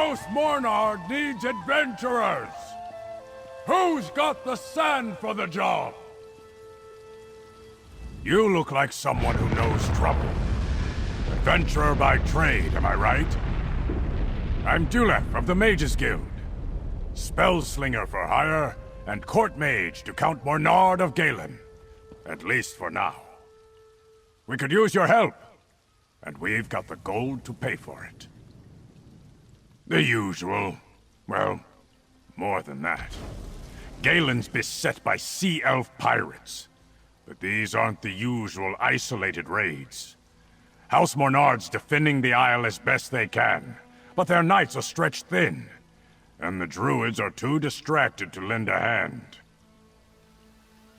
House Mornard needs adventurers! Who's got the sand for the job? You look like someone who knows trouble. Adventurer by trade, am I right? I'm Dulef of the Mages Guild. Spellslinger for hire, and court mage to Count Mornard of Galen. At least for now. We could use your help, and we've got the gold to pay for it. The usual. Well, more than that. Galen's beset by sea elf pirates. But these aren't the usual isolated raids. House Mornard's defending the isle as best they can, but their knights are stretched thin, and the druids are too distracted to lend a hand.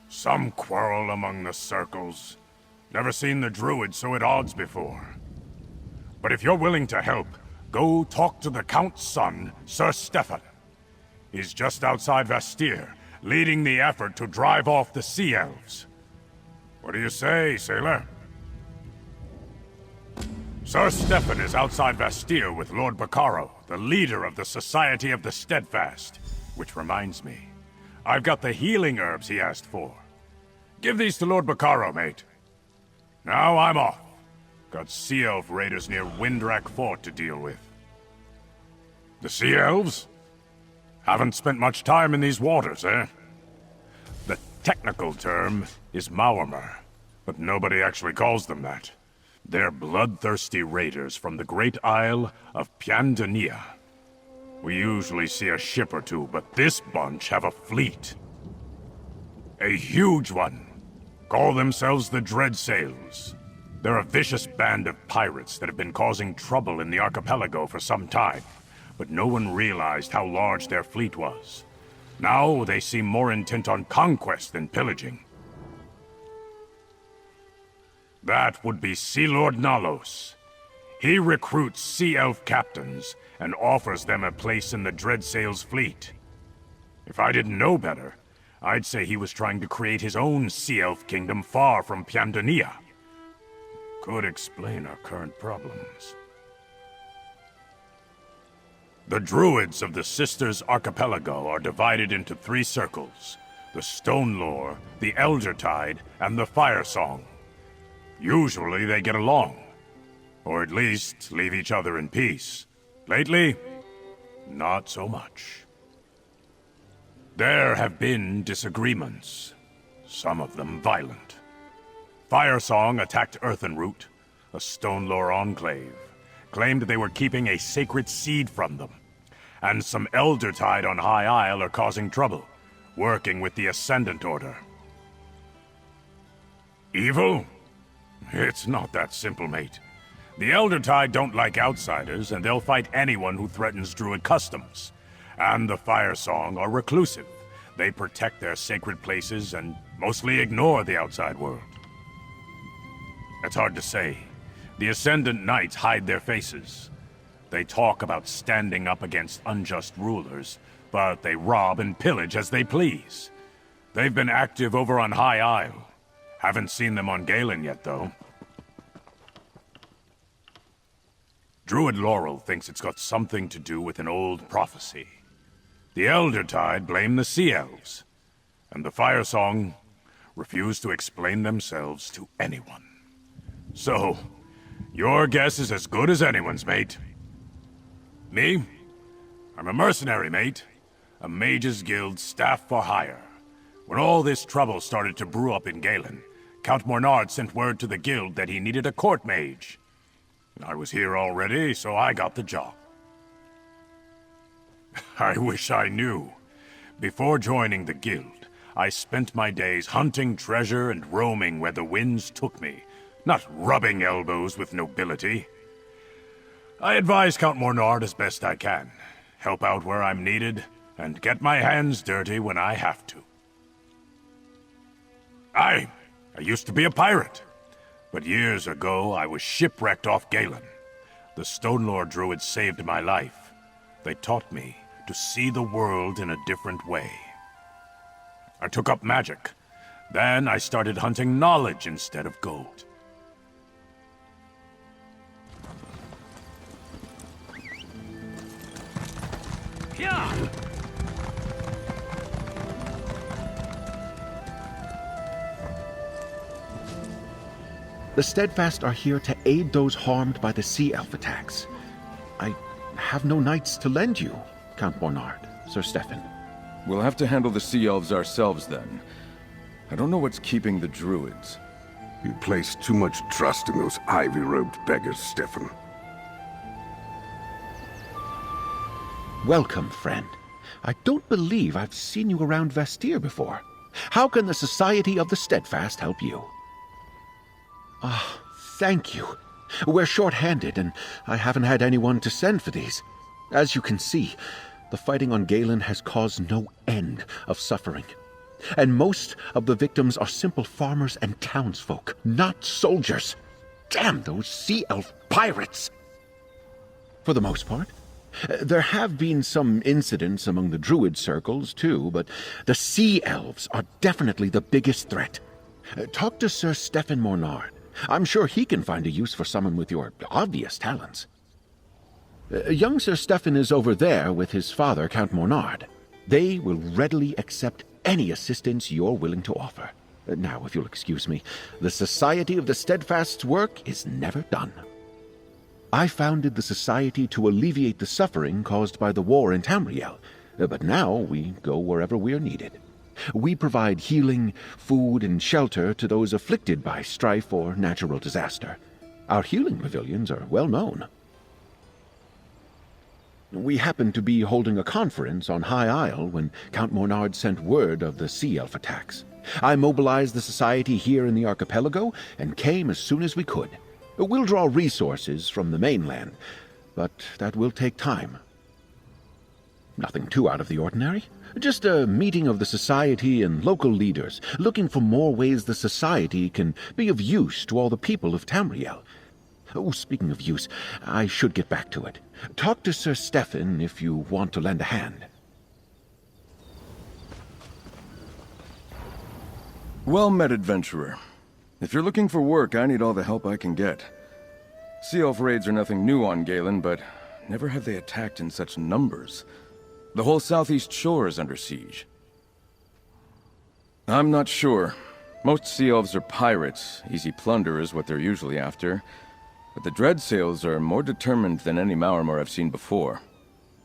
Some quarrel among the circles. Never seen the druids so at odds before. But if you're willing to help, go talk to the Count's son, Sir Stefan. He's just outside Vastir, leading the effort to drive off the sea elves. What do you say, sailor? Sir Stefan is outside Vastir with Lord Baccaro, the leader of the Society of the Steadfast. Which reminds me, I've got the healing herbs he asked for. Give these to Lord Baccaro, mate. Now I'm off. Got sea elf raiders near Windrak Fort to deal with. The sea elves? Haven't spent much time in these waters, eh? The technical term is Maormer, but nobody actually calls them that. They're bloodthirsty raiders from the great isle of Piandania. We usually see a ship or two, but this bunch have a fleet. A huge one. Call themselves the Dreadsails. They're a vicious band of pirates that have been causing trouble in the archipelago for some time, but no one realized how large their fleet was. Now they seem more intent on conquest than pillaging. That would be Sea Lord Nalos. He recruits sea elf captains and offers them a place in the Dreadsails fleet. If I didn't know better, I'd say he was trying to create his own sea elf kingdom far from Piandania. Could explain our current problems. The druids of the Sisters Archipelago are divided into 3 circles: the Stone Lore, the Elder Tide, and the Fire Song. Usually they get along, or at least leave each other in peace. Lately, not so much. There have been disagreements, some of them violent. Firesong attacked Earthenroot, a Stone Lore enclave, claimed they were keeping a sacred seed from them, and some Eldertide on High Isle are causing trouble, working with the Ascendant Order. Evil? It's not that simple, mate. The Eldertide don't like outsiders, and they'll fight anyone who threatens druid customs. And the Firesong are reclusive. They protect their sacred places and mostly ignore the outside world. It's hard to say. The Ascendant Knights hide their faces. They talk about standing up against unjust rulers, but they rob and pillage as they please. They've been active over on High Isle. Haven't seen them on Galen yet, though. Druid Laurel thinks it's got something to do with an old prophecy. The Eldertide blame the Sea Elves, and the Firesong refuse to explain themselves to anyone. So, your guess is as good as anyone's, mate. Me? I'm a mercenary, mate. A Mages Guild staff for hire. When all this trouble started to brew up in Galen, Count Mornard sent word to the guild that he needed a court mage. I was here already, so I got the job. I wish I knew. Before joining the guild, I spent my days hunting treasure and roaming where the winds took me, not rubbing elbows with nobility. I advise Count Mornard as best I can, help out where I'm needed, and get my hands dirty when I have to. I used to be a pirate. But years ago, I was shipwrecked off Galen. The Stone Lore druids saved my life. They taught me to see the world in a different way. I took up magic. Then I started hunting knowledge instead of gold. The Steadfast are here to aid those harmed by the Sea Elf attacks. I have no knights to lend you, Count Mornard, Sir Stephen. We'll have to handle the Sea Elves ourselves then. I don't know what's keeping the druids. You place too much trust in those ivy-robed beggars, Stephen. Welcome, friend. I don't believe I've seen you around Vestir before. How can the Society of the Steadfast help you? Ah, thank you. We're short-handed, and I haven't had anyone to send for these. As you can see, the fighting on Galen has caused no end of suffering. And most of the victims are simple farmers and townsfolk, not soldiers. Damn those Sea Elf pirates! For the most part. There have been some incidents among the druid circles, too, but the Sea Elves are definitely the biggest threat. Talk to Sir Stephen Mornard. I'm sure he can find a use for someone with your obvious talents. Young Sir Stephen is over there with his father, Count Mornard. They will readily accept any assistance you're willing to offer. Now, if you'll excuse me, the Society of the Steadfast's work is never done. I founded the Society to alleviate the suffering caused by the war in Tamriel, but now we go wherever we're needed. We provide healing, food, and shelter to those afflicted by strife or natural disaster. Our healing pavilions are well known. We happened to be holding a conference on High Isle when Count Mornard sent word of the Sea Elf attacks. I mobilized the Society here in the archipelago and came as soon as we could. We'll draw resources from the mainland, but that will take time. Nothing too out of the ordinary. Just a meeting of the Society and local leaders, looking for more ways the Society can be of use to all the people of Tamriel. Oh, speaking of use, I should get back to it. Talk to Sir Stephen if you want to lend a hand. Well met, adventurer. If you're looking for work, I need all the help I can get. Sea Elf raids are nothing new on Galen, but never have they attacked in such numbers. The whole southeast shore is under siege. I'm not sure. Most Sea Elves are pirates. Easy plunder is what they're usually after. But the Dreadsails are more determined than any Maormer I've seen before.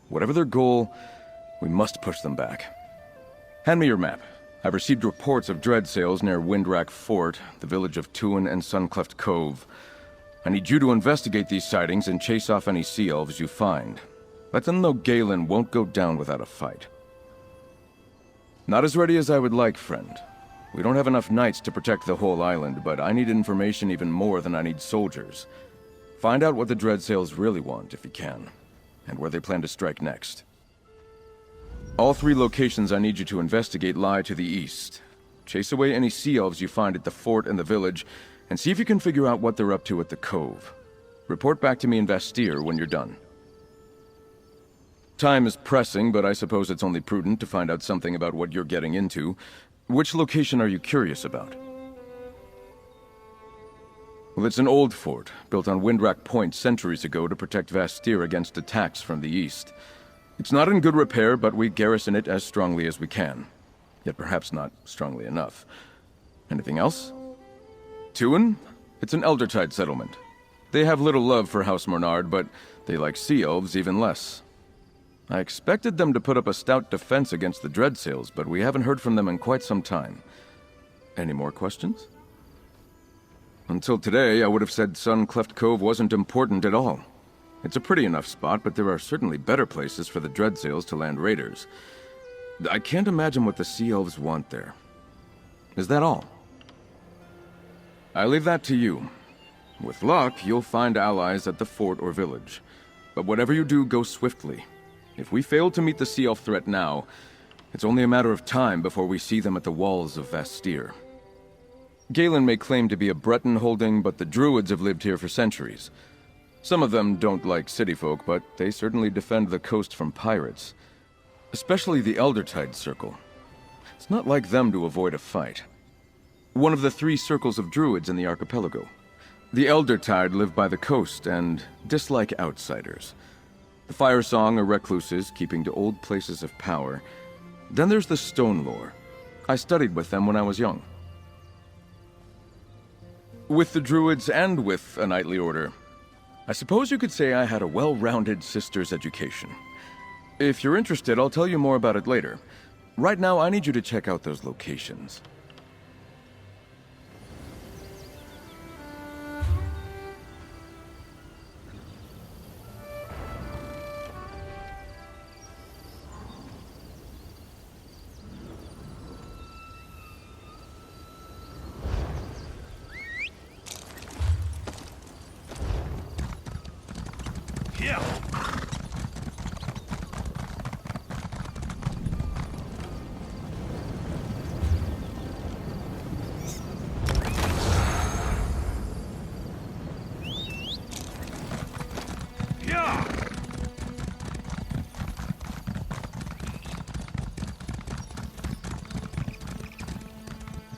Whatever their goal, we must push them back. Hand me your map. I've received reports of Dreadsails near Windrack Fort, the village of Tuin and Suncleft Cove. I need you to investigate these sightings and chase off any Sea Elves you find. Let them know Galen won't go down without a fight. Not as ready as I would like, friend. We don't have enough knights to protect the whole island, but I need information even more than I need soldiers. Find out what the Dreadsails really want, if you can, and where they plan to strike next. All 3 locations I need you to investigate lie to the east. Chase away any Sea Elves you find at the fort and the village, and see if you can figure out what they're up to at the cove. Report back to me in Vestir when you're done. Time is pressing, but I suppose it's only prudent to find out something about what you're getting into. Which location are you curious about? Well, it's an old fort, built on Windrack Point centuries ago to protect Vestir against attacks from the east. It's not in good repair, but we garrison it as strongly as we can. Yet perhaps not strongly enough. Anything else? Tuin? It's an Eldertide settlement. They have little love for House Mornard, but they like Sea Elves even less. I expected them to put up a stout defense against the Dreadsails, but we haven't heard from them in quite some time. Any more questions? Until today, I would have said Suncleft Cove wasn't important at all. It's a pretty enough spot, but there are certainly better places for the Dreadsails to land raiders. I can't imagine what the Sea Elves want there. Is that all? I leave that to you. With luck, you'll find allies at the fort or village. But whatever you do, go swiftly. If we fail to meet the Sea Elf threat now, it's only a matter of time before we see them at the walls of Vestir. Galen may claim to be a Breton holding, but the druids have lived here for centuries. Some of them don't like city folk, but they certainly defend the coast from pirates. Especially the Eldertide Circle. It's not like them to avoid a fight. One of the 3 circles of druids in the archipelago. The Eldertide live by the coast and dislike outsiders. The Firesong are recluses, keeping to old places of power. Then there's the Stone Lore. I studied with them when I was young. With the druids and with a knightly order. I suppose you could say I had a well-rounded sister's education. If you're interested, I'll tell you more about it later. Right now, I need you to check out those locations. Yeah. Yeah.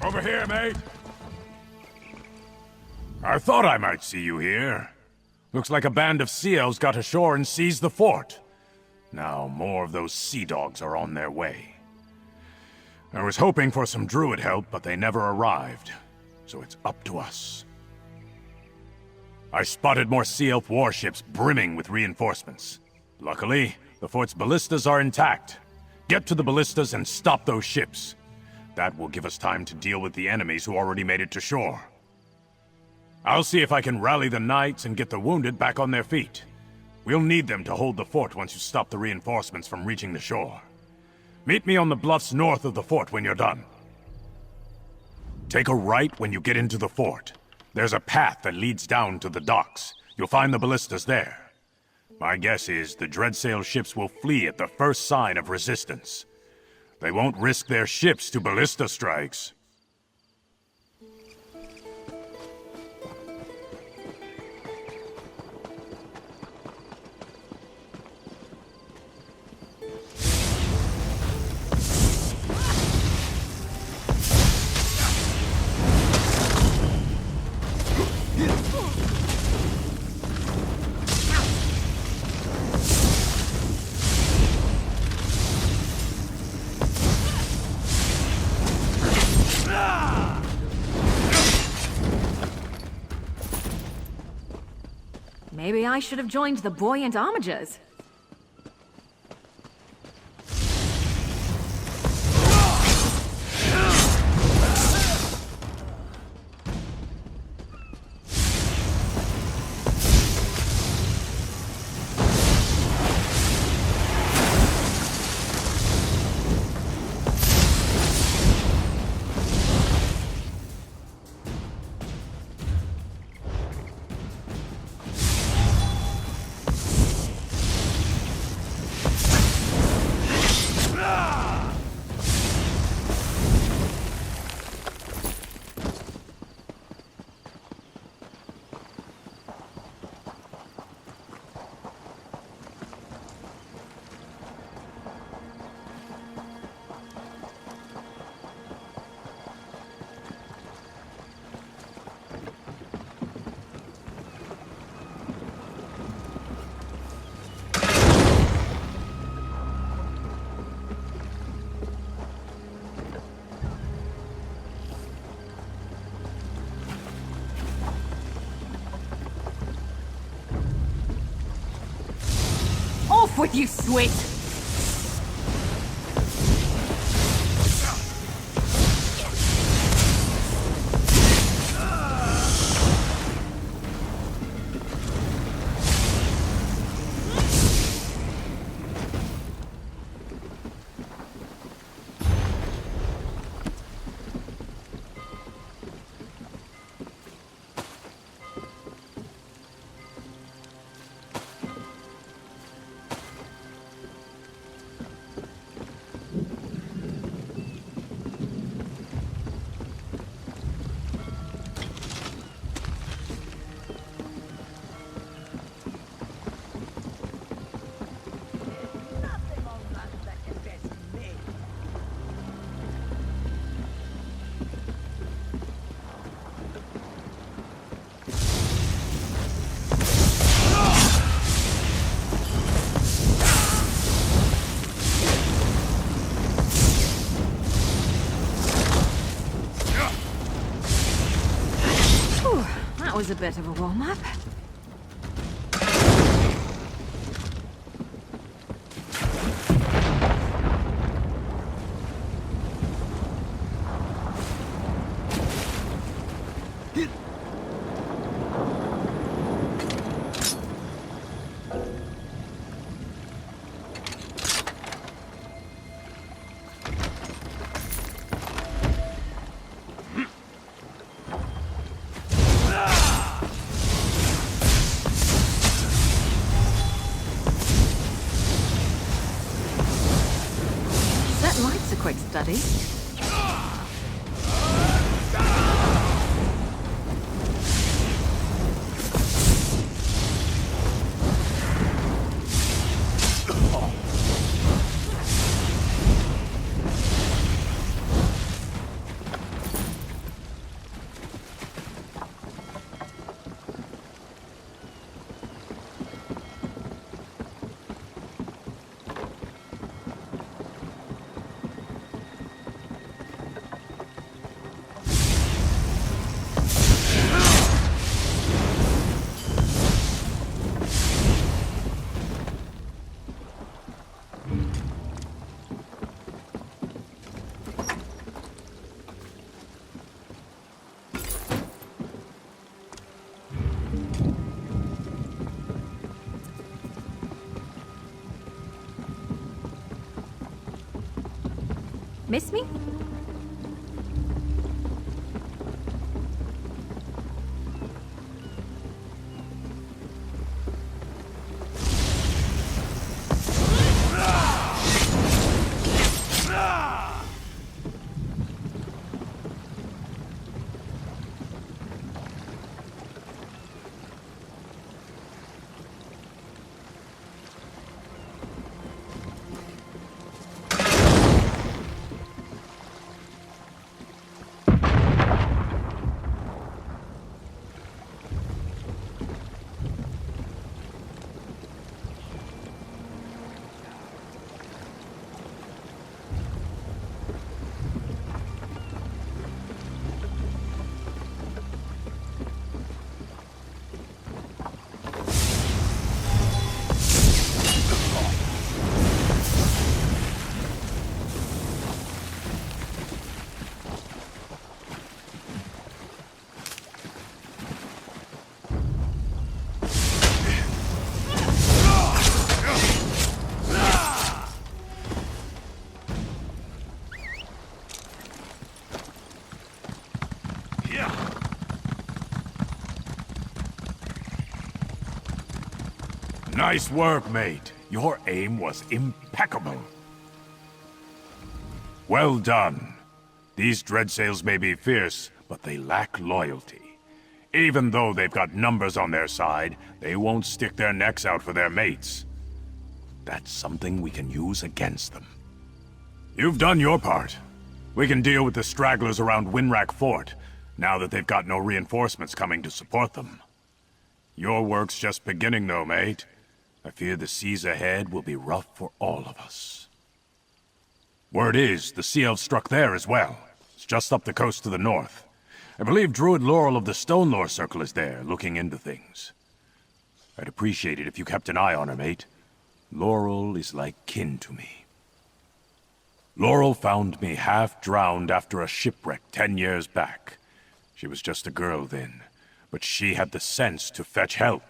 Over here, mate. I thought I might see you here. Looks like a band of sea elves got ashore and seized the fort. Now more of those sea dogs are on their way. I was hoping for some druid help, but they never arrived. So it's up to us. I spotted more sea elf warships brimming with reinforcements. Luckily, the fort's ballistas are intact. Get to the ballistas and stop those ships. That will give us time to deal with the enemies who already made it to shore. I'll see if I can rally the knights and get the wounded back on their feet. We'll need them to hold the fort once you stop the reinforcements from reaching the shore. Meet me on the bluffs north of the fort when you're done. Take a right when you get into the fort. There's a path that leads down to the docks. You'll find the ballistas there. My guess is the Dreadsail ships will flee at the first sign of resistance. They won't risk their ships to ballista strikes. Maybe I should have joined the buoyant homages. Off with you, Swit! was a bit of a warm-up. Likes a quick study. Miss me? Nice work, mate. Your aim was impeccable. Well done. These dreadsails may be fierce, but they lack loyalty. Even though they've got numbers on their side, they won't stick their necks out for their mates. That's something we can use against them. You've done your part. We can deal with the stragglers around Windwrack Fort, now that they've got no reinforcements coming to support them. Your work's just beginning, though, mate. I fear the seas ahead will be rough for all of us. Word is, the sea elves struck there as well. It's just up the coast to the north. I believe Druid Laurel of the Stonelore Circle is there, looking into things. I'd appreciate it if you kept an eye on her, mate. Laurel is like kin to me. Laurel found me half-drowned after a shipwreck 10 years back. She was just a girl then, but she had the sense to fetch help.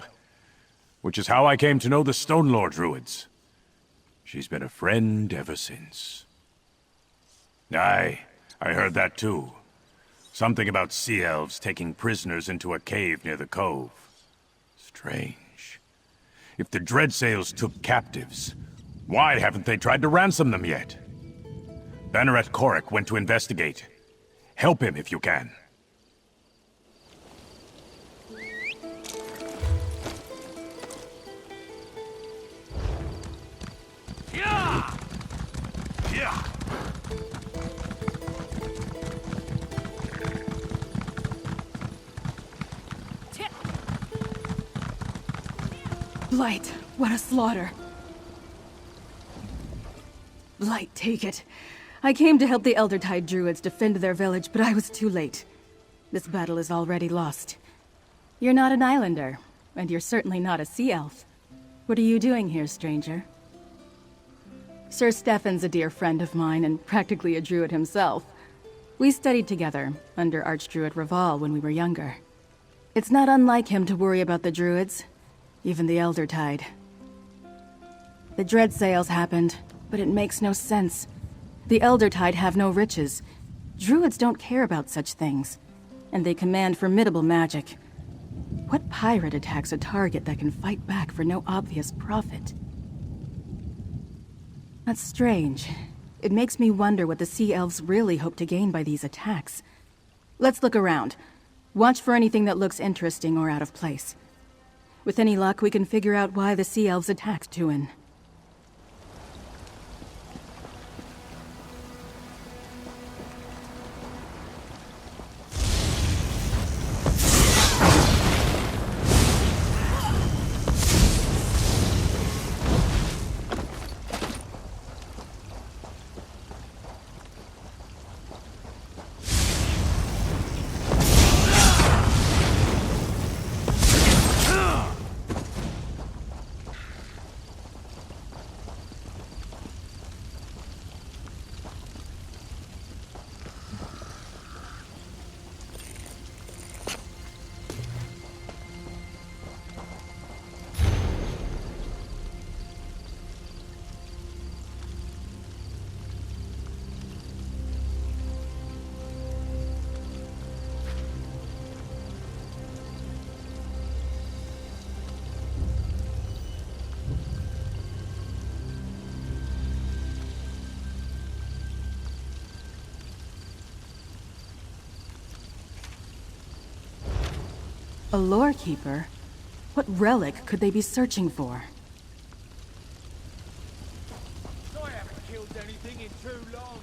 Which is how I came to know the Stonelore Druids. She's been a friend ever since. Aye, I heard that too. Something about sea elves taking prisoners into a cave near the cove. Strange. If the Dreadsails took captives, why haven't they tried to ransom them yet? Banneret Corrick went to investigate. Help him if you can. Yeah! Yeah! Blight, what a slaughter. Blight, take it. I came to help the Eldertide Druids defend their village, but I was too late. This battle is already lost. You're not an islander, and you're certainly not a sea elf. What are you doing here, stranger? Sir Stefan's a dear friend of mine and practically a druid himself. We studied together under Archdruid Raval when we were younger. It's not unlike him to worry about the druids, even the Elder Tide. The dread sales happened, but it makes no sense. The Elder Tide have no riches. Druids don't care about such things, and they command formidable magic. What pirate attacks a target that can fight back for no obvious profit? That's strange. It makes me wonder what the Sea Elves really hope to gain by these attacks. Let's look around. Watch for anything that looks interesting or out of place. With any luck, we can figure out why the Sea Elves attacked Tuin. A lore keeper? What relic could they be searching for? I haven't killed anything in too long.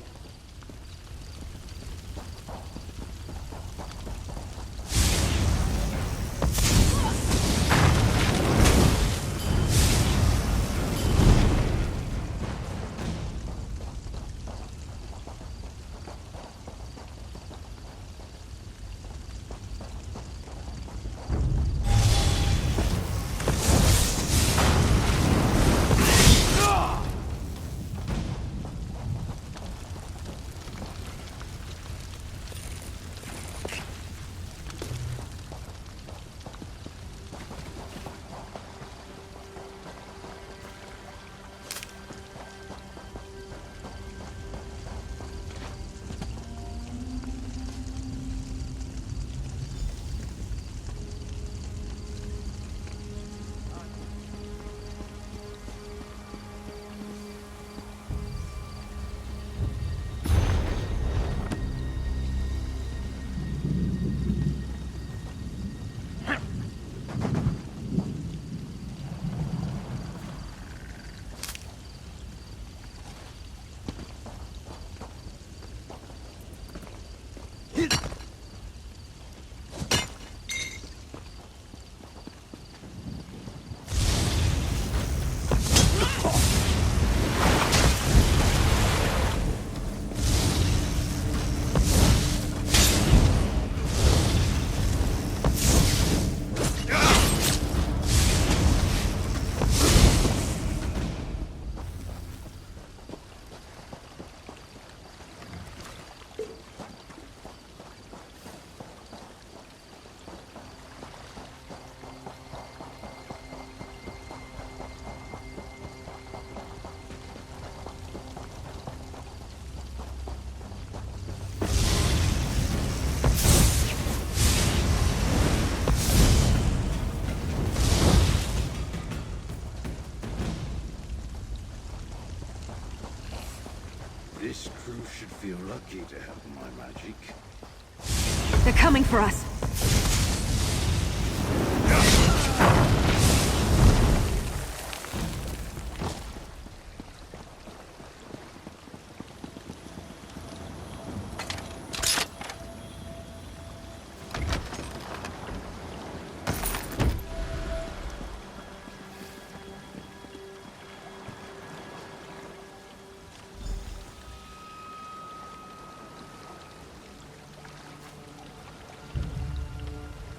This crew should feel lucky to have my magic. They're coming for us!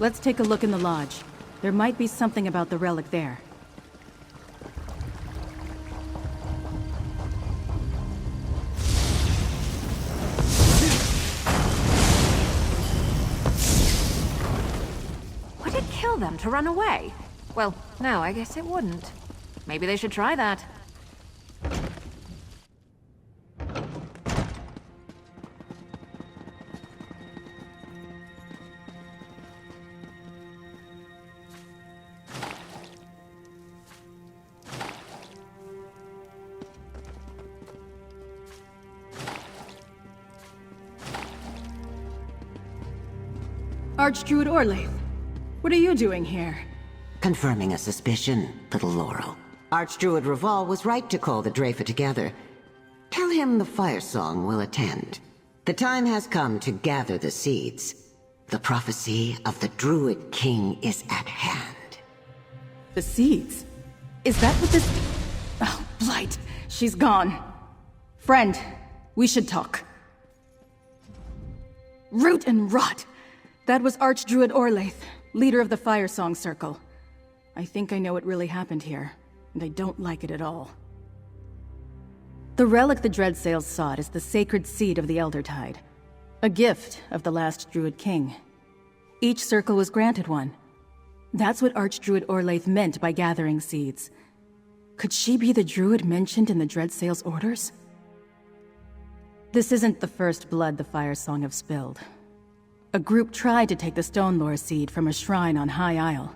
Let's take a look in the lodge. There might be something about the relic there. Would it kill them to run away? Well, no, I guess it wouldn't. Maybe they should try that. Archdruid Orlaith, what are you doing here? Confirming a suspicion, little Laurel. Archdruid Raval was right to call the Draifa together. Tell him the fire song will attend. The time has come to gather the seeds. The prophecy of the Druid King is at hand. The seeds? Is that what this... Oh, Blight, she's gone. Friend, we should talk. Root and rot! That was Archdruid Orlaith, leader of the Fire Song Circle. I think I know what really happened here, and I don't like it at all. The relic the Dreadsails sought is the sacred seed of the Eldertide, a gift of the last Druid King. Each circle was granted one. That's what Archdruid Orlaith meant by gathering seeds. Could she be the druid mentioned in the Dreadsails' orders? This isn't the first blood the Fire Song have spilled. A group tried to take the Stonelore seed from a shrine on High Isle.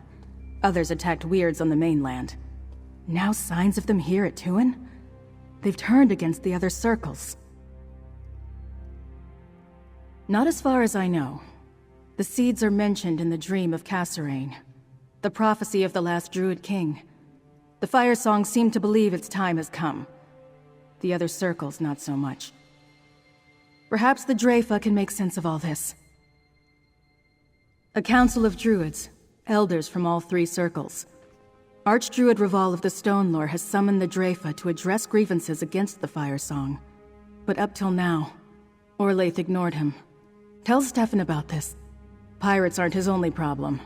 Others attacked weirds on the mainland. Now signs of them here at Tuin? They've turned against the other circles. Not as far as I know. The seeds are mentioned in the Dream of Cassarain, the prophecy of the last Druid King. The Fire Song seem to believe its time has come. The other circles, not so much. Perhaps the Draifa can make sense of all this. A council of druids, elders from all three circles. Archdruid Raval of the Stonelore has summoned the Draifa to address grievances against the Fire Song. But up till now, Orlaith ignored him. Tell Stefan about this. Pirates aren't his only problem.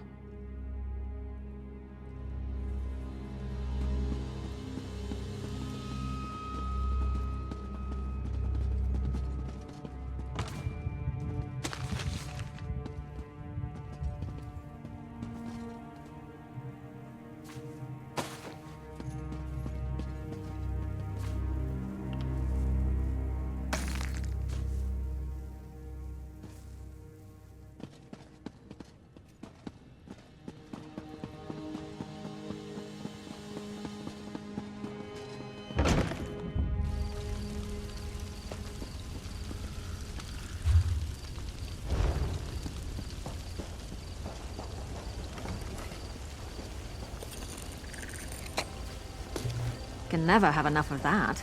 Can never have enough of that.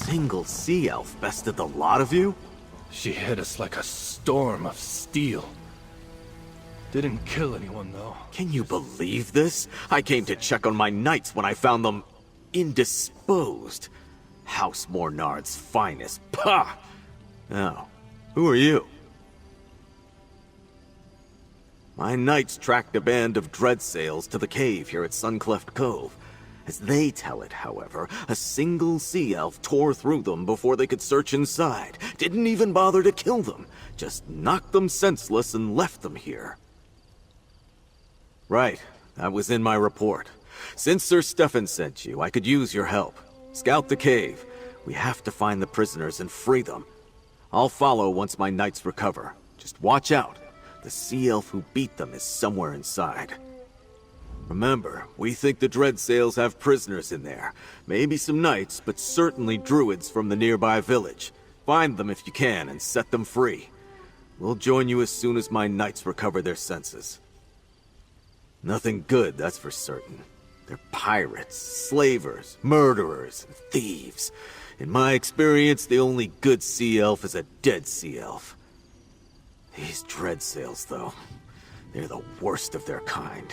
Single sea elf bested the lot of you? She hit us like a storm of steel. Didn't kill anyone, though. Can you believe this? I came to check on my knights when I found them indisposed. House Mornard's finest. Pah! Now, who are you? My knights tracked a band of Dreadsails to the cave here at Suncleft Cove. As they tell it, however, a single sea elf tore through them before they could search inside. Didn't even bother to kill them. Just knocked them senseless and left them here. Right, that was in my report. Since Sir Stefan sent you, I could use your help. Scout the cave. We have to find the prisoners and free them. I'll follow once my knights recover. Just watch out. The sea elf who beat them is somewhere inside. Remember, we think the Dreadsails have prisoners in there. Maybe some knights, but certainly druids from the nearby village. Find them if you can and set them free. We'll join you as soon as my knights recover their senses. Nothing good, that's for certain. They're pirates, slavers, murderers, and thieves. In my experience, the only good sea elf is a dead sea elf. These dreadsails, though, they're the worst of their kind.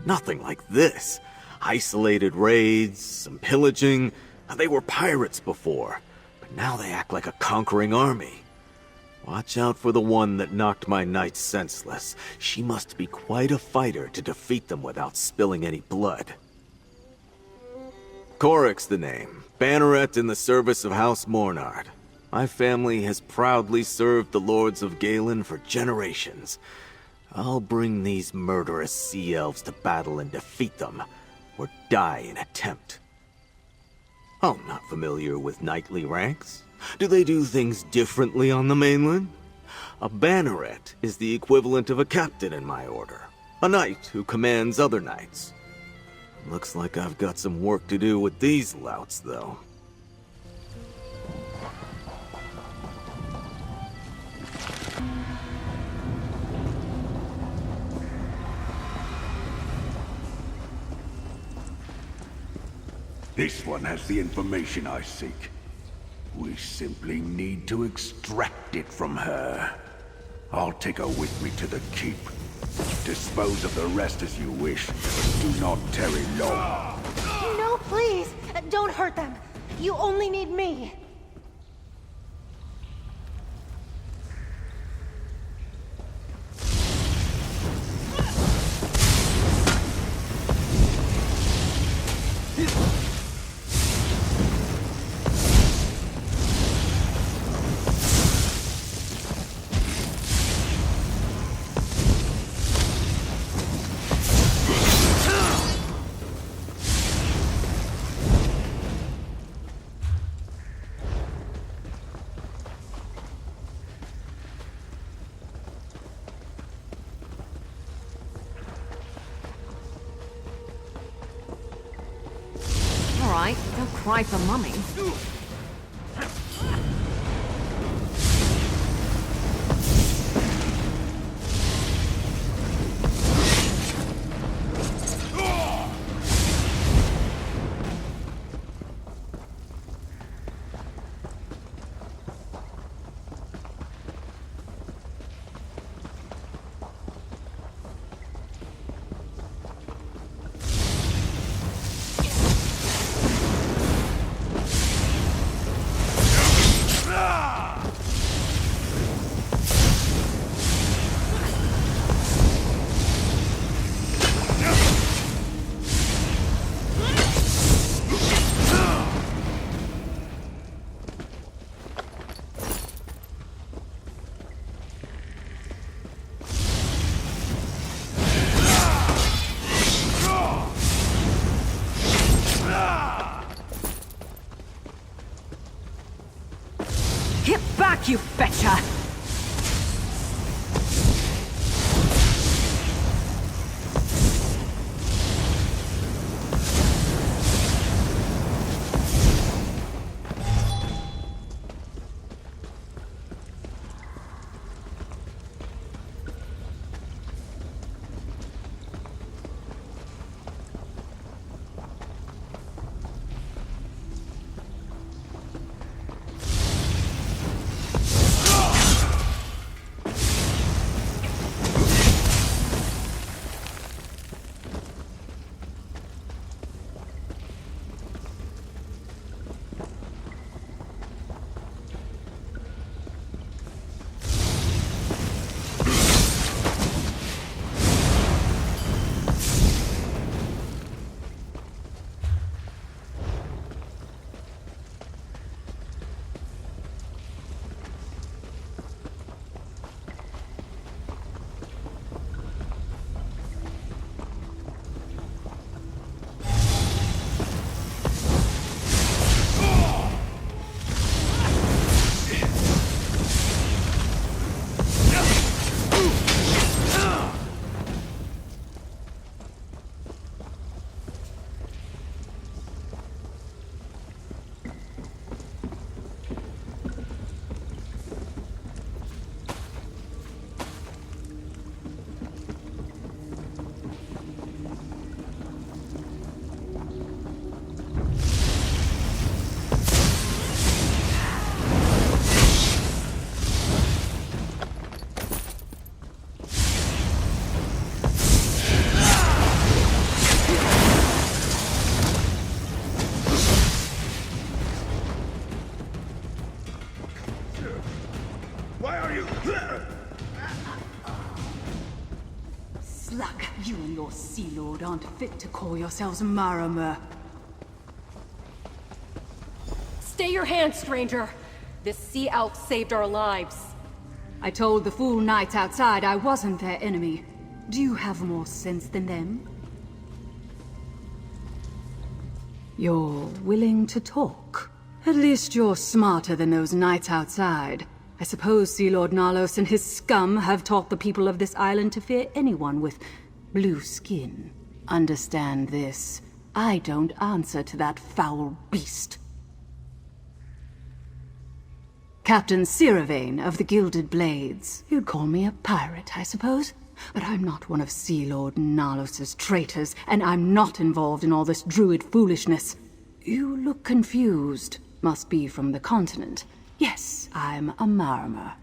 Nothing like this. Isolated raids, some pillaging. They were pirates before, but now they act like a conquering army. Watch out for the one that knocked my knights senseless. She must be quite a fighter to defeat them without spilling any blood. Coric's the name. Banneret in the service of House Mornard. My family has proudly served the lords of Galen for generations. I'll bring these murderous sea elves to battle and defeat them, or die in attempt. I'm not familiar with knightly ranks. Do they do things differently on the mainland? A banneret is the equivalent of a captain in my order. A knight who commands other knights. Looks like I've got some work to do with these louts, though. This one has the information I seek. We simply need to extract it from her. I'll take her with me to the keep. Dispose of the rest as you wish, but do not tarry long. No, please! Don't hurt them! You only need me! Alright, don't cry for Mummy. fit to call yourselves Marama. Stay your hand, stranger! This sea elf saved our lives. I told the fool knights outside I wasn't their enemy. Do you have more sense than them? You're willing to talk. At least you're smarter than those knights outside. I suppose Sea Lord Nalos and his scum have taught the people of this island to fear anyone with blue skin. Understand this. I don't answer to that foul beast. Captain Siravane of the Gilded Blades. You'd call me a pirate, I suppose? But I'm not one of Sea Lord Nalos's traitors, and I'm not involved in all this druid foolishness. You look confused. Must be from the continent. Yes, I'm a Marama.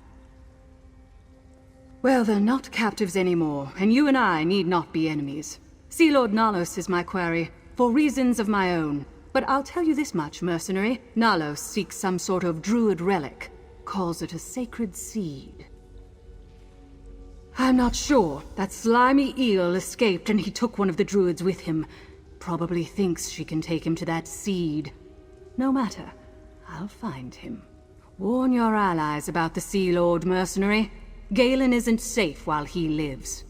Well, they're not captives anymore, and you and I need not be enemies. Sea Lord Nalos is my quarry, for reasons of my own. But I'll tell you this much, mercenary. Nalos seeks some sort of druid relic. Calls it a sacred seed. I'm not sure. That slimy eel escaped and he took one of the druids with him. Probably thinks she can take him to that seed. No matter. I'll find him. Warn your allies about the Sea Lord, mercenary. Galen isn't safe while he lives.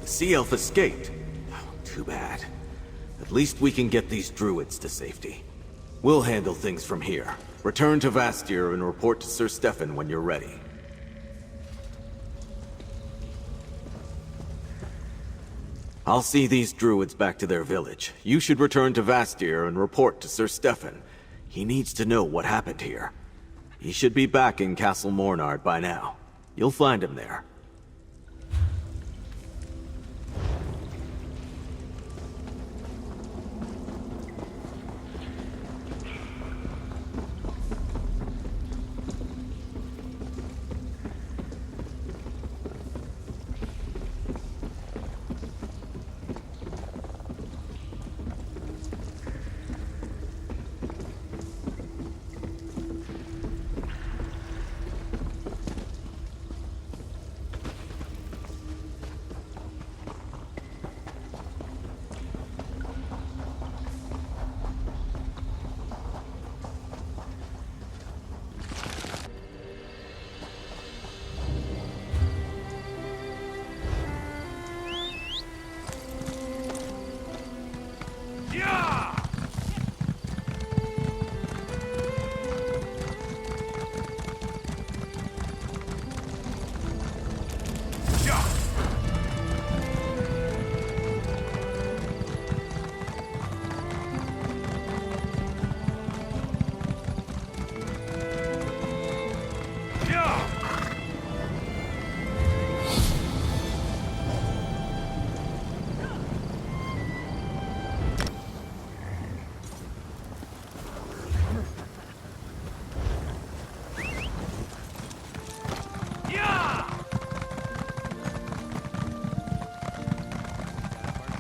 The sea elf escaped. Oh, too bad. At least we can get these druids to safety. We'll handle things from here. Return to Vastir and report to Sir Stefan when you're ready. I'll see these druids back to their village. You should return to Vastir and report to Sir Stefan. He needs to know what happened here. He should be back in Castle Mornard by now. You'll find him there.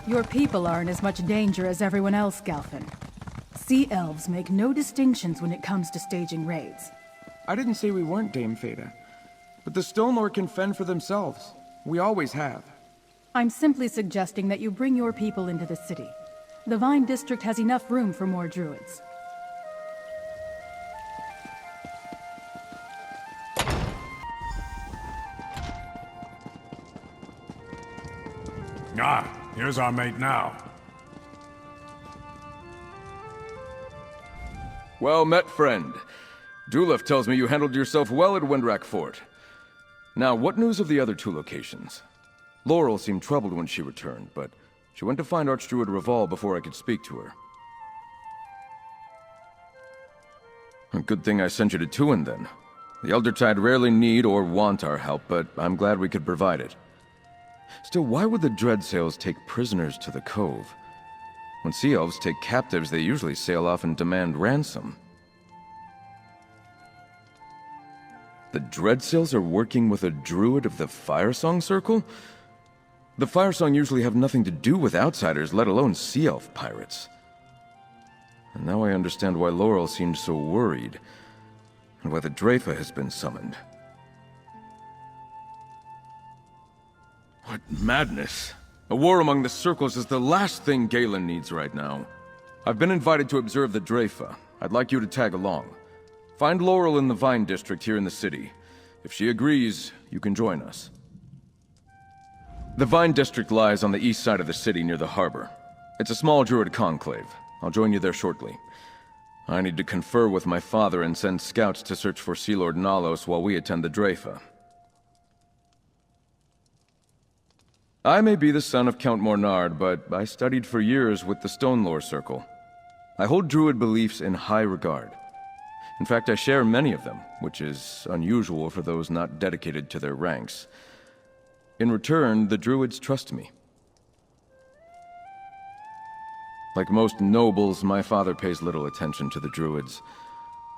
Your people are in as much danger as everyone else, Galfin. Sea elves make no distinctions when it comes to staging raids. I didn't say we weren't, Dame Feda. But the Stone Lord can fend for themselves. We always have. I'm simply suggesting that you bring your people into the city. The Vine District has enough room for more druids. Ah, here's our mate now. Well met, friend. Dulef tells me you handled yourself well at Windrak Fort. Now, what news of the other two locations? Laurel seemed troubled when she returned, but she went to find Archdruid Reval before I could speak to her. A good thing I sent you to Tuin, then. The Eldertide rarely need or want our help, but I'm glad we could provide it. Still, why would the Dreadsails take prisoners to the Cove? When Sea Elves take captives, they usually sail off and demand ransom. The Dreadsails are working with a druid of the Firesong Circle? The Firesong usually have nothing to do with outsiders, let alone Sea Elf pirates. And now I understand why Laurel seemed so worried, and why the Draifa has been summoned. What madness. A war among the circles is the last thing Galen needs right now. I've been invited to observe the Draifa. I'd like you to tag along. Find Laurel in the Vine District here in the city. If she agrees, you can join us. The Vine District lies on the east side of the city near the harbor. It's a small druid conclave. I'll join you there shortly. I need to confer with my father and send scouts to search for Sea Lord Nalos while we attend the Draifa. I may be the son of Count Mornard, but I studied for years with the Stonelore Circle. I hold druid beliefs in high regard. In fact, I share many of them, which is unusual for those not dedicated to their ranks. In return, the druids trust me. Like most nobles, my father pays little attention to the druids.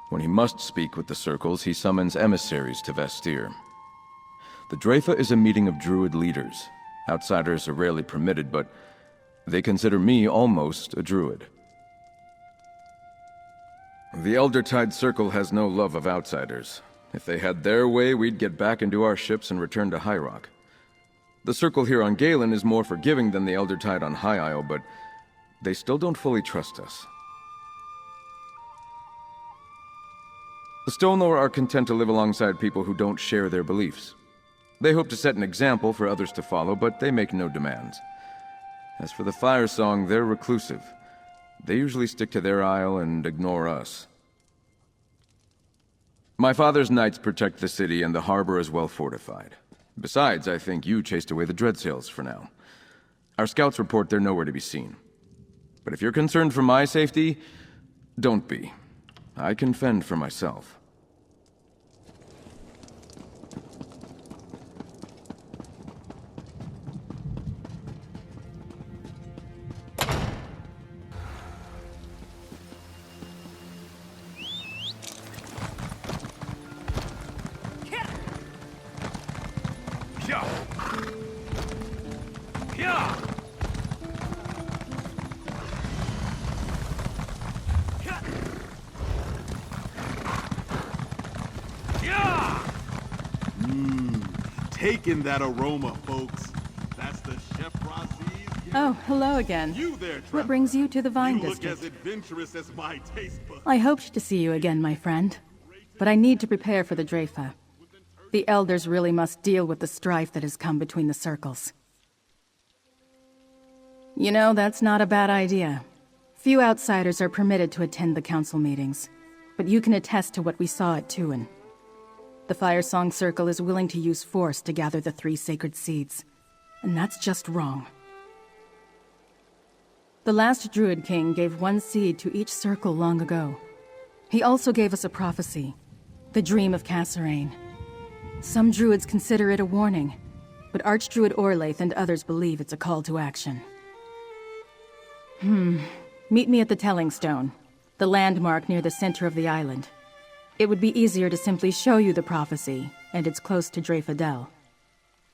When he must speak with the circles, he summons emissaries to Vestir. The Draifa is a meeting of druid leaders. Outsiders are rarely permitted, but they consider me almost a druid. The Eldertide Circle has no love of outsiders. If they had their way, we'd get back into our ships and return to High Rock. The Circle here on Galen is more forgiving than the Eldertide on High Isle, but they still don't fully trust us. The Stonelore are content to live alongside people who don't share their beliefs. They hope to set an example for others to follow, but they make no demands. As for the Fire Song, they're reclusive. They usually stick to their isle and ignore us. My father's knights protect the city, and the harbor is well fortified. Besides, I think you chased away the Dreadsails for now. Our scouts report they're nowhere to be seen. But if you're concerned for my safety, don't be. I can fend for myself. Taking that aroma, folks. That's the Chef Raziz. Oh, hello again. You there, what brings you to the Vine you District? look as adventurous as my taste buds. I hoped to see you again, my friend. But I need to prepare for the Draifa. The Elders really must deal with the strife that has come between the circles. You know, that's not a bad idea. Few outsiders are permitted to attend the council meetings, but you can attest to what we saw at Tuin. The Firesong Circle is willing to use force to gather the 3 sacred seeds, and that's just wrong. The last Druid King gave 1 seed to each circle long ago. He also gave us a prophecy, the Dream of Kasserine. Some Druids consider it a warning, but Archdruid Orlaith and others believe it's a call to action. Meet me at the Telling Stone, the landmark near the center of the island. It would be easier to simply show you the prophecy, and it's close to Draifa Dell.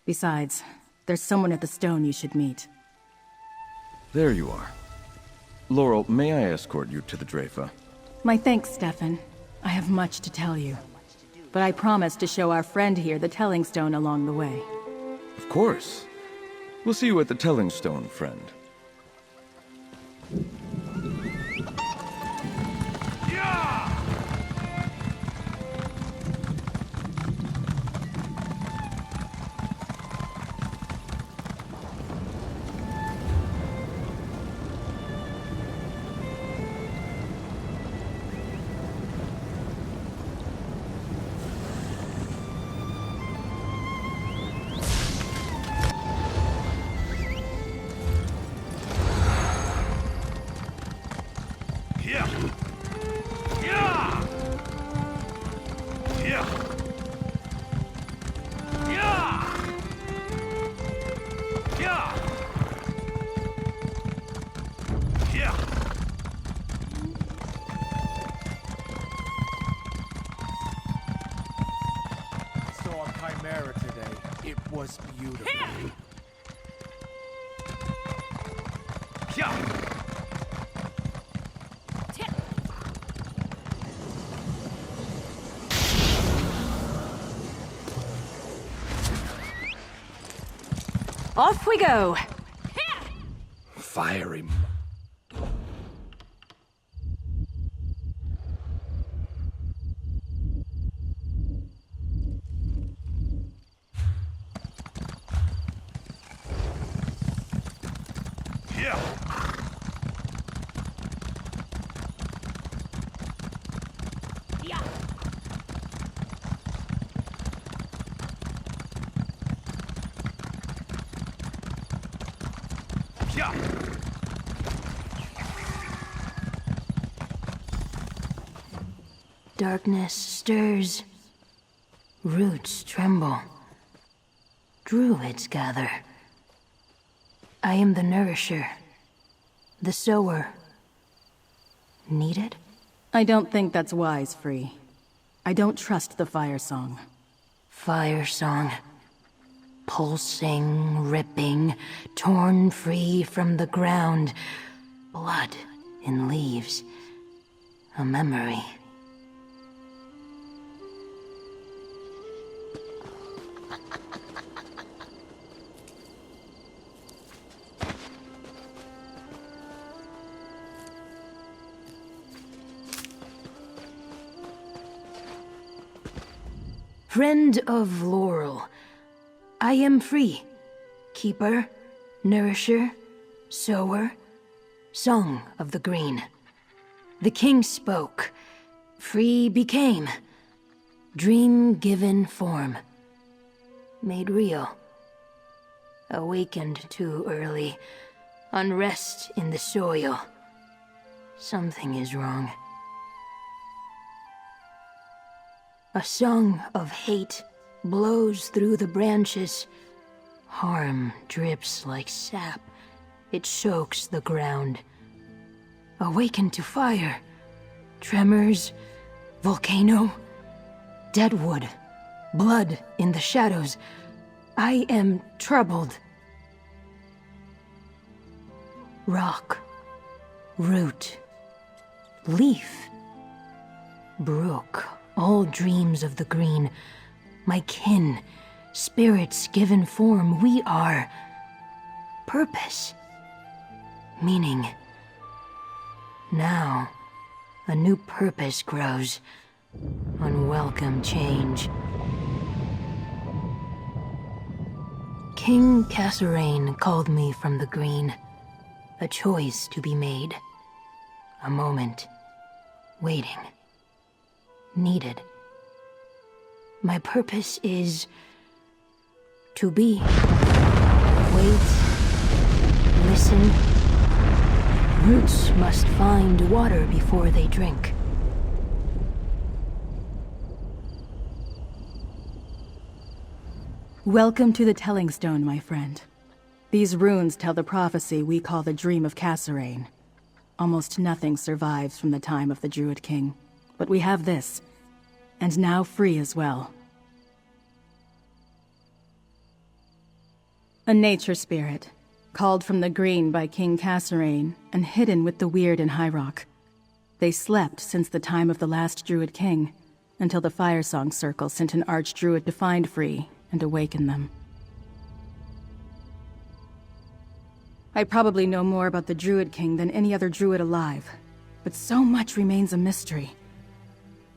Besides, there's someone at the stone you should meet. There you are. Laurel, may I escort you to the Draifa? My thanks, Stefan. I have much to tell you. But I promise to show our friend here the Telling Stone along the way. Of course. We'll see you at the Telling Stone, friend. It was beautiful. Off we go! Fire him. Darkness stirs. Roots tremble. Druids gather. I am the nourisher. The sower. Needed? I don't think that's wise, Free. I don't trust the fire song. Fire song. Pulsing, ripping, torn free from the ground. Blood in leaves. A memory. Friend of Laurel, I am free. Keeper, nourisher, sower, song of the green. The king spoke, free became, dream given form, made real. Awakened too early, unrest in the soil. Something is wrong. A song of hate blows through the branches. Harm drips like sap. It soaks the ground. Awakened to fire. Tremors. Volcano. Deadwood. Blood in the shadows. I am troubled. Rock. Root. Leaf. Brook. All dreams of the green, my kin, spirits given form, we are. Purpose, meaning. Now, a new purpose grows, unwelcome change. King Kasserine called me from the green, a choice to be made, a moment, waiting. Needed. My purpose is to be. Wait. Listen. Roots must find water before they drink. Welcome to the Telling Stone, my friend. These runes tell the prophecy we call the Dream of Kasserine. Almost nothing survives from the time of the Druid King. But we have this, and now free as well. A nature spirit, called from the green by King Kasserine, and hidden with the weird in High Rock. They slept since the time of the last Druid King, until the Firesong Circle sent an Archdruid to find Free and awaken them. I probably know more about the Druid King than any other Druid alive, but so much remains a mystery.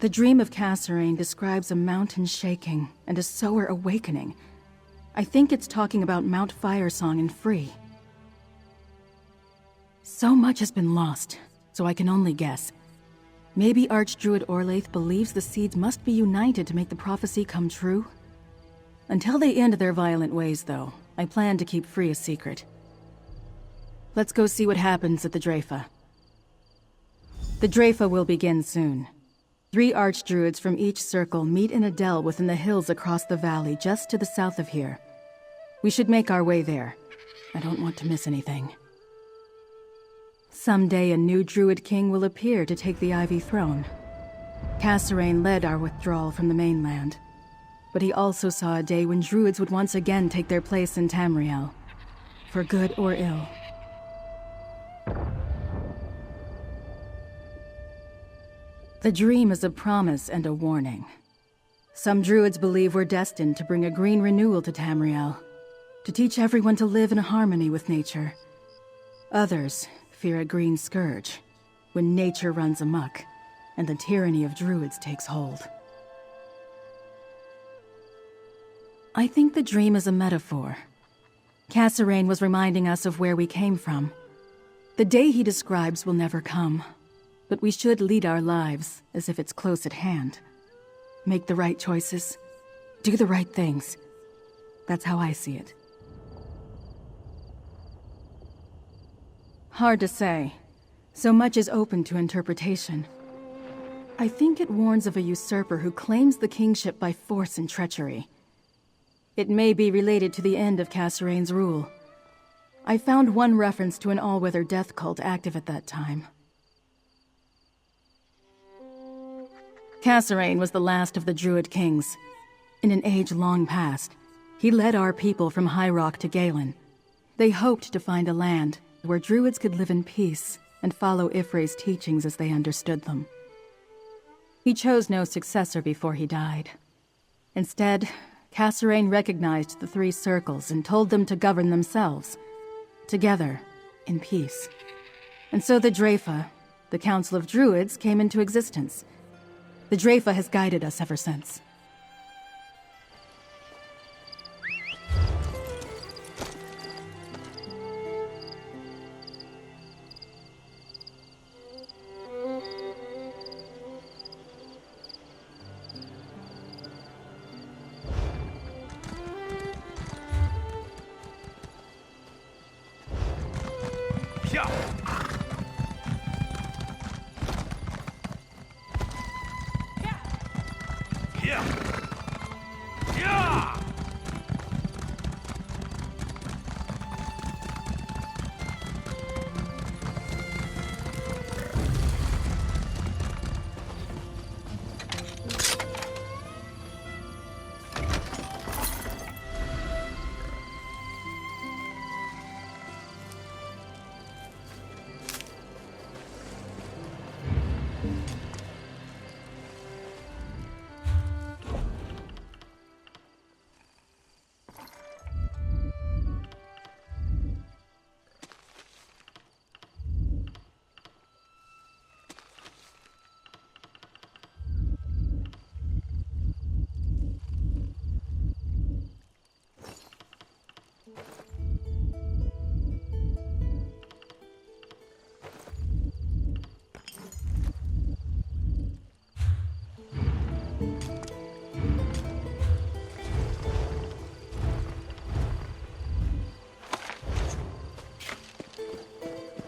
The Dream of Kasserine describes a mountain shaking and a sower awakening. I think it's talking about Mount Firesong and Free. So much has been lost, so I can only guess. Maybe Archdruid Orlaith believes the seeds must be united to make the prophecy come true? Until they end their violent ways, though, I plan to keep Free a secret. Let's go see what happens at the Draifa. The Draifa will begin soon. 3 Archdruids from each circle meet in a dell within the hills across the valley just to the south of here. We should make our way there. I don't want to miss anything. Someday a new Druid King will appear to take the Ivy Throne. Kasserine led our withdrawal from the mainland, but he also saw a day when Druids would once again take their place in Tamriel, for good or ill. The dream is a promise and a warning. Some Druids believe we're destined to bring a green renewal to Tamriel. to teach everyone to live in harmony with nature. Others fear a green scourge, when nature runs amok, and the tyranny of druids takes hold. I think the dream is a metaphor. Cassarain was reminding us of where we came from. The day he describes will never come, but we should lead our lives as if it's close at hand. Make the right choices, do the right things. That's how I see it. Hard to say. So much is open to interpretation. I think it warns of a usurper who claims the kingship by force and treachery. It may be related to the end of Cassarain's rule. I found one reference to an all-weather death cult active at that time. Cassarain was the last of the druid kings. In an age long past, he led our people from High Rock to Galen. They hoped to find a land where druids could live in peace and follow Ifre's teachings as they understood them. He chose no successor before he died. Instead, Cassarain recognized the three circles and told them to govern themselves, together, in peace. And so the Draifa, the Council of Druids, came into existence. The Draifa has guided us ever since.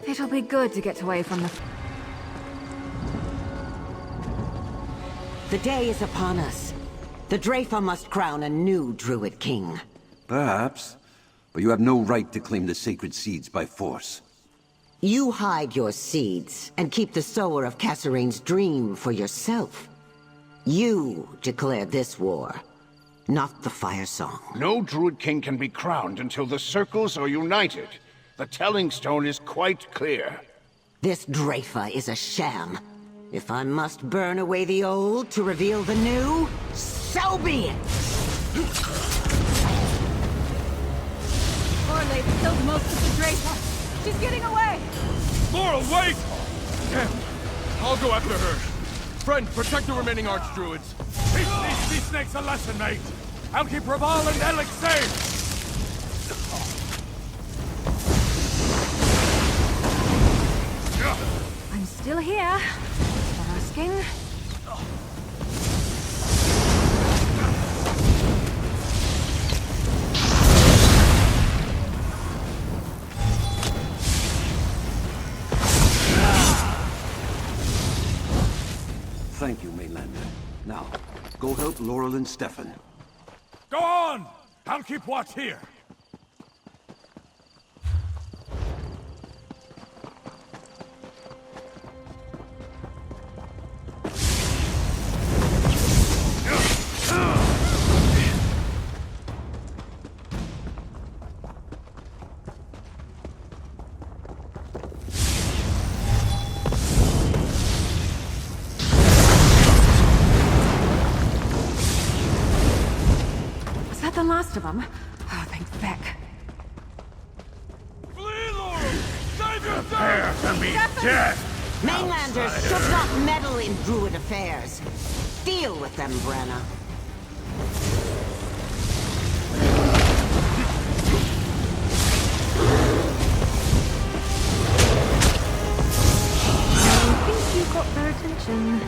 It'll be good to get away from the... The day is upon us. The Draifa must crown a new druid king. Perhaps, but you have no right to claim the sacred seeds by force. You hide your seeds and keep the sower of Cassarain's dream for yourself. You declared this war, not the Fire Song. No druid king can be crowned until the circles are united. The telling stone is quite clear. This Draifa is a sham. If I must burn away the old to reveal the new, so be it! Orlaith killed most of the Draifa. She's getting away! Laurel, wait! Damn. I'll go after her. Friend, protect the remaining archdruids. Teach these sea snakes a lesson, mate! I'll keep Raval and Elix safe! I'm still here. For asking. Thank you, Mainlander. Now, go help Laurel and Stefan. Go on! I'll keep watch here. Was that the last of them? Oh, thank feck. me death! Mainlanders should not meddle in druid affairs. Deal with them, Brenna. I think you got their attention.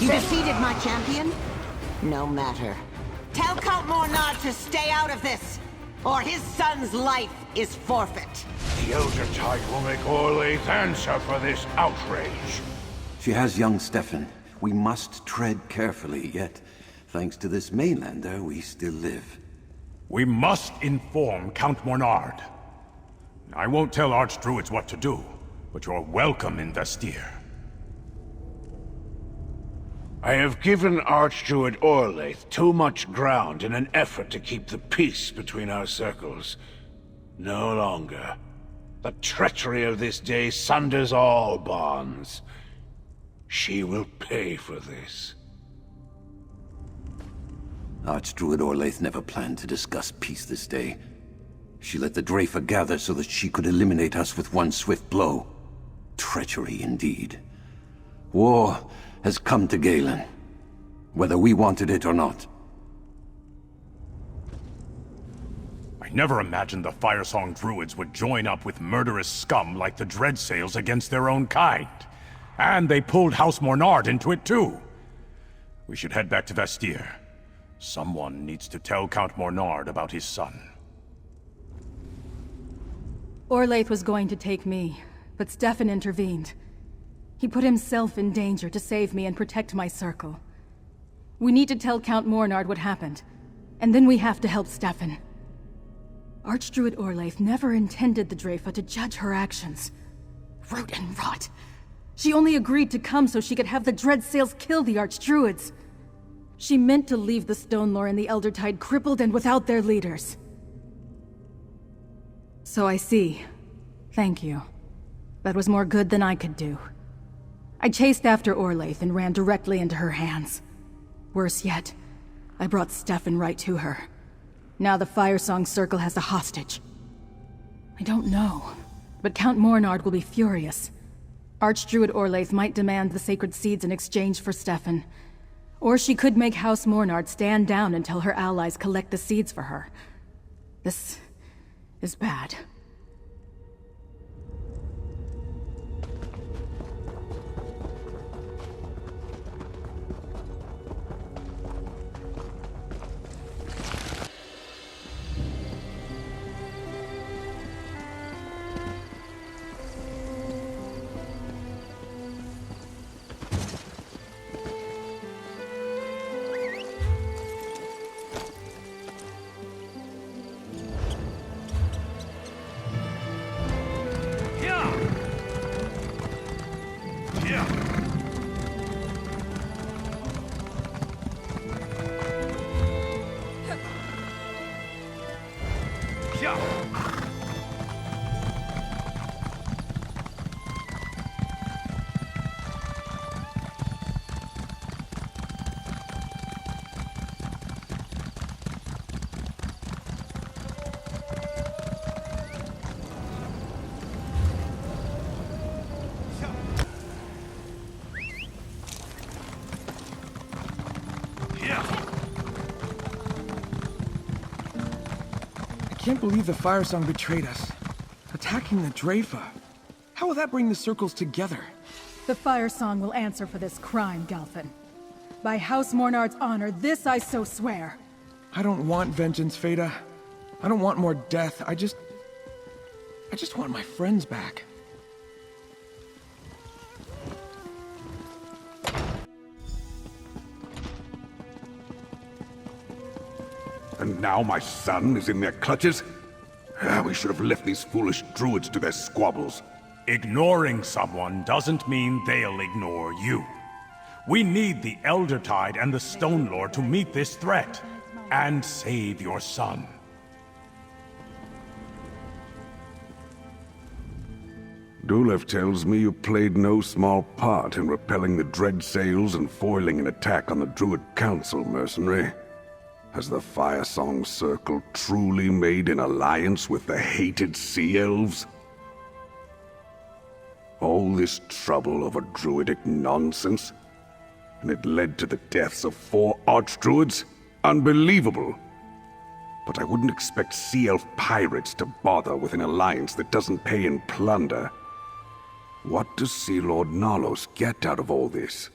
You defeated my champion? No matter. Tell Count Mornard to stay out of this, or his son's life is forfeit. The Elder Tide will make Orlaith answer for this outrage. She has young Stefan. We must tread carefully, yet, thanks to this mainlander, we still live. We must inform Count Mornard. I won't tell Archdruids what to do, but you're welcome in Vestir. I have given Archdruid Orlaith too much ground in an effort to keep the peace between our circles. No longer. The treachery of this day sunders all bonds. She will pay for this. Archdruid Orlaith never planned to discuss peace this day. She let the Draifa gather so that she could eliminate us with one swift blow. Treachery indeed. War has come to Galen, whether we wanted it or not. I never imagined the Firesong Druids would join up with murderous scum like the Dreadsails against their own kind. And they pulled House Mornard into it too. We should head back to Vestir. Someone needs to tell Count Mornard about his son. Orlaith was going to take me, but Stefan intervened. He put himself in danger to save me and protect my circle. We need to tell Count Mornard what happened, and then we have to help Stefan. Archdruid Orlaith never intended the Draifa to judge her actions. Root and rot. She only agreed to come so she could have the Dreadsails kill the Archdruids. She meant to leave the Stone Lore and the Elder Tide crippled and without their leaders. So I see. Thank you. That was more good than I could do. I chased after Orlaith and ran directly into her hands. Worse yet, I brought Stefan right to her. Now the Firesong Circle has a hostage. I don't know, but Count Mornard will be furious. Archdruid Orlaith might demand the sacred seeds in exchange for Stefan. Or she could make House Mornard stand down until her allies collect the seeds for her. This is bad. I can't believe the Firesong betrayed us. Attacking the Draifa. How will that bring the circles together? The Firesong will answer for this crime, Galfin. By House Mornard's honor, this I so swear. I don't want vengeance, Feda. I don't want more death. I just want my friends back. And now my son is in their clutches? We should have left these foolish druids to their squabbles. Ignoring someone doesn't mean they'll ignore you. We need the Elder Tide and the Stone Lord to meet this threat, and save your son. Dulev tells me you played no small part in repelling the Dreadsails and foiling an attack on the Druid Council, mercenary. Has the Firesong Circle truly made an alliance with the hated Sea Elves? All this trouble over druidic nonsense? And it led to the deaths of 4 archdruids? Unbelievable! But I wouldn't expect Sea Elf pirates to bother with an alliance that doesn't pay in plunder. What does Sea Lord Nalos get out of all this?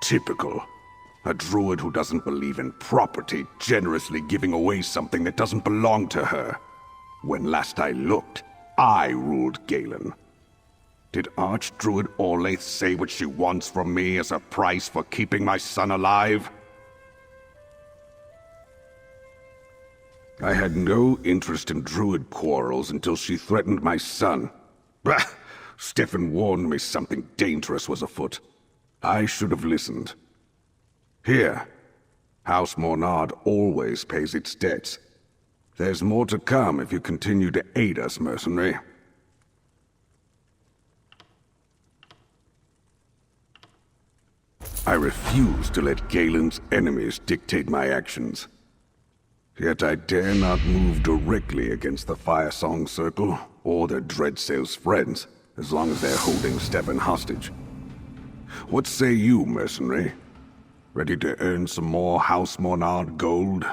Typical. A druid who doesn't believe in property generously giving away something that doesn't belong to her. When last I looked, I ruled Galen. Did Archdruid Orlaith say what she wants from me as a price for keeping my son alive? I had no interest in druid quarrels until she threatened my son. Bah! Stefan warned me something dangerous was afoot. I should have listened. Here, House Mornard always pays its debts. There's more to come if you continue to aid us, mercenary. I refuse to let Galen's enemies dictate my actions. Yet I dare not move directly against the Firesong Circle, or their Dreadsail's friends, as long as they're holding Stefan hostage. What say you, mercenary? Ready to earn some more House Mornard gold?